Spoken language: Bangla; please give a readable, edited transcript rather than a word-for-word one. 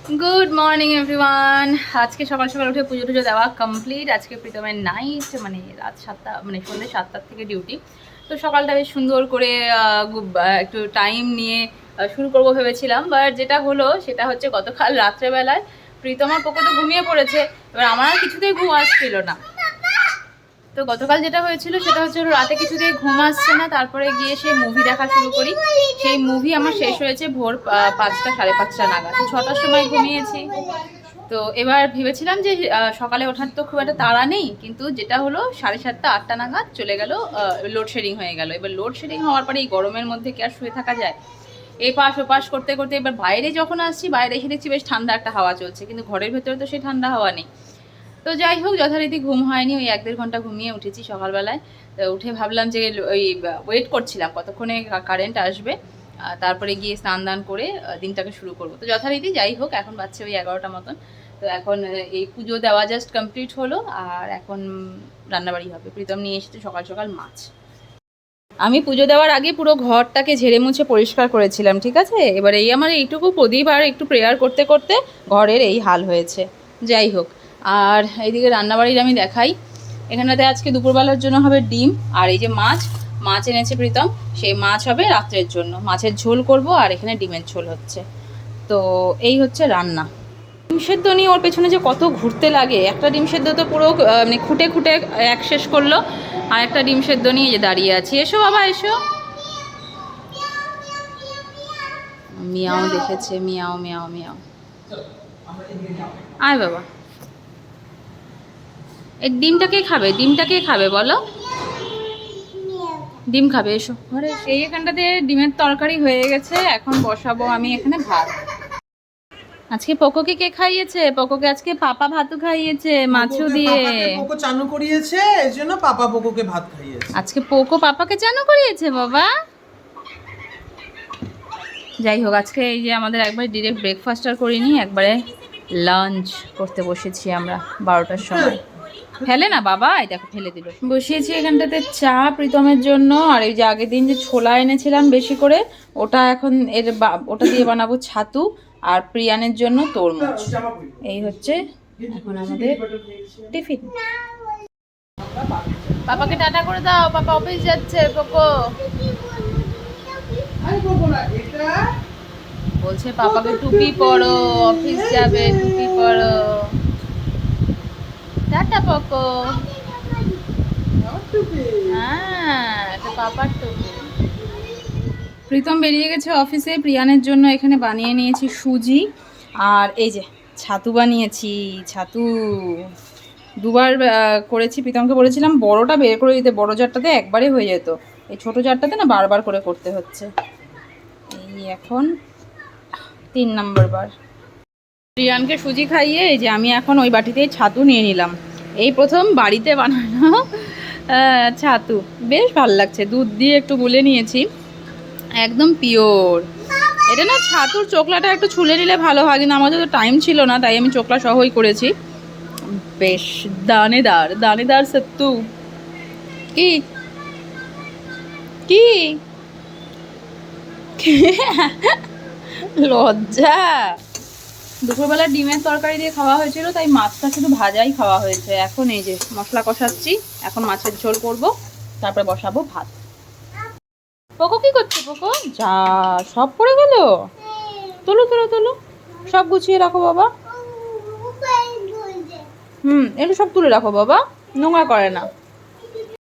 Good morning everyone. আজকে সকাল সকাল উঠে পুজো টুজো দেওয়া কমপ্লিট। আজকে প্রীতমের নাইট, মানে রাত 7টা, মানে সন্ধ্যে 7টার থেকে ডিউটি। তো সকালটা বেশ সুন্দর করে একটু টাইম নিয়ে শুরু করবো ভেবেছিলাম, বাট যেটা হলো সেটা হচ্ছে গতকাল রাত্রেবেলায় প্রীতম আর পোকো তো ঘুমিয়ে পড়েছে, এবার আমার আর কিছুতেই ঘুম আসছিল না। তো গতকাল যেটা হয়েছিল সেটা হচ্ছে রাতে কিছুতেই ঘুম আসছে না, তারপরে গিয়ে সেই মুভি দেখা শুরু করি। সেই মুভি আমার শেষ হয়েছে ভোর 5টা, 5:30 নাগাদ। 6টার সময় ঘুমিয়েছি। তো এবার ভেবেছিলাম যে সকালে ওঠার তো খুব একটা তাড়া নেই, কিন্তু যেটা হলো 7:30, 8টা নাগাদ চলে গেল, লোডশেডিং হয়ে গেল। এবার লোডশেডিং হওয়ার পরে এই গরমের মধ্যে কি আর শুয়ে থাকা যায়? এপাশ ওপাশ করতে করতে এবার বাইরে যখন আসছি, বাইরে এসে দেখছি বেশ ঠান্ডা একটা হাওয়া চলছে, কিন্তু ঘরের ভেতরে তো সেই ঠান্ডা হাওয়া নেই। তো যাই হোক, যথারীতি ঘুম হয়নি, ওই 1-1.5 ঘন্টা ঘুমিয়ে উঠেছি সকালবেলায়। তো উঠে ভাবলাম যে ওই ওয়েট করছিলাম কতক্ষণে কারেন্ট আসবে, তারপরে গিয়ে স্নান দান করে দিনটাকে শুরু করব। তো যথারীতি যাই হোক, এখন বাজছে ওই 11টা মতন। তো এখন এই পুজো দেওয়া জাস্ট কমপ্লিট হলো, আর এখন রান্নাবাড়ি হবে। প্রীতম নিয়ে এসেছে সকাল সকাল মাছ। আমি পুজো দেওয়ার আগে পুরো ঘরটাকে ঝেড়ে মুছে পরিষ্কার করেছিলাম, ঠিক আছে? এবার এই আমার এইটুকু প্রদীপ আর একটু প্রেয়ার করতে করতে ঘরের এই হাল হয়েছে। যাই হোক, আর এইদিকে রান্নাবাড়ির আমি দেখাই। এখানটাতে আজকে দুপুরবেলার জন্য হবে ডিম, আর এই যে মাছ এনেছে প্রীতম, সেই মাছ হবে রাত্রের জন্য। মাছের ঝোল করব, আর এখানে ডিমের ঝোল হচ্ছে। তো এই হচ্ছে রান্না। ডিম সেদ্ধ নিয়ে ওর পেছনে যে কত ঘুরতে লাগে। একটা ডিম সেদ্ধ তো পুরো মানে খুঁটে খুঁটে এক শেষ করলো, আর একটা ডিম সেদ্ধ নিয়ে যে দাঁড়িয়ে আছি। এসো বাবা এসো। মিয়াও দেখেছে, মিয়াও মিয়াও মিয়াও। আয় বাবা, এই ডিমটাকে খাবে, ডিমটাকে খাবে বলো? ডিম খাবে, এসো ঘরে। এই এখানটাতে ডিমের তরকারি হয়ে গেছে, এখন বসাবো আমি এখানে ভাত। আজকে পোকোকে কে খাইয়েছে? পোকোকে আজকে পাপা ভাতও খাইয়েছে মাছও দিয়ে। পোকো চানু করিয়েছে, এজন্য পাপা পোকোকে ভাত খাইয়েছে। আজকে পোকো পাপাকে চানু করিয়েছে বাবা। যাই হোক, আজকে এই যে আমাদের একবারে ডিরেক্ট ব্রেকফাস্ট আর করিনি, একবারে লাঞ্চ করতে বসেছি আমরা 12টার সময়। ফেলে না বাবা, এই দেখো ফেলে দিল। বসিয়েছি এখানটাতে চা প্রীতমের জন্য, আর এই যে আগের দিন যে ছোলা এনেছিলাম বেশি করে, ওটা এখন ওটা দিয়ে বানাবো ছাতু, আর প্রিয়ানের জন্য তরমুজ। এই হচ্ছে এখন আমাদের টিফিন। পাপাকে টাটা করে দাও, পাপা অফিস যাচ্ছে। পোকো বলছে পাপাকে টুপি পরো, অফিস যাবে, টুপি পরো। Tata Poco. হ্যাঁ, এটা পাপার টুপি। প্রীতম বেরিয়ে গেছে অফিসে। প্রিয়ানের জন্য এখানে বানিয়ে নিয়েছি সুজি, আর এই যে ছাতু বানিয়েছি। ছাতু দুবার করেছি। প্রীতমকে বলেছিলাম বড়টা বের করে দিতে, বড় জারটাতে একবারে হয়ে যেত, এই ছোটো জারটাতে না বারবার করে করতে হচ্ছে। এই এখন 3 নম্বর বার। প্রিয়ানকে সুজি খাইয়ে এই যে আমি এখন ওই বাটিতেই ছাতু নিয়ে নিলাম। এই প্রথম বাড়িতে বানানো ছাতু, বেশ ভালো লাগছে। দুধ দিয়ে একটু গুলে নিয়েছি, একদম পিওর। এটা না ছাতুর চোকলাটা একটু ছুলে নিলে ভালো হয়, কিন্তু আমাদের তো টাইম ছিল না, তাই আমি চোকলা সহই করেছি। বেশ দানেদার দানেদার সত্তু। কি কি লজ্জা। দুপুরবেলা ডিমের তরকারি দিয়ে খাওয়া হয়েছিল, তাই মাছটা শুধু ভাজাই খাওয়া হয়েছে। এখন এই যে মশলা কষাচ্ছি, এখন মাছের ঝোল করব, তারপরে বসাবো ভাত। পোকো কি করছে? পোকো যা সব পড়ে গেল। তোলো তোলো তোলো, সব গুছিয়ে রাখো বাবা। এগুলো সব তুলে রাখো বাবা, নোংরা করে না।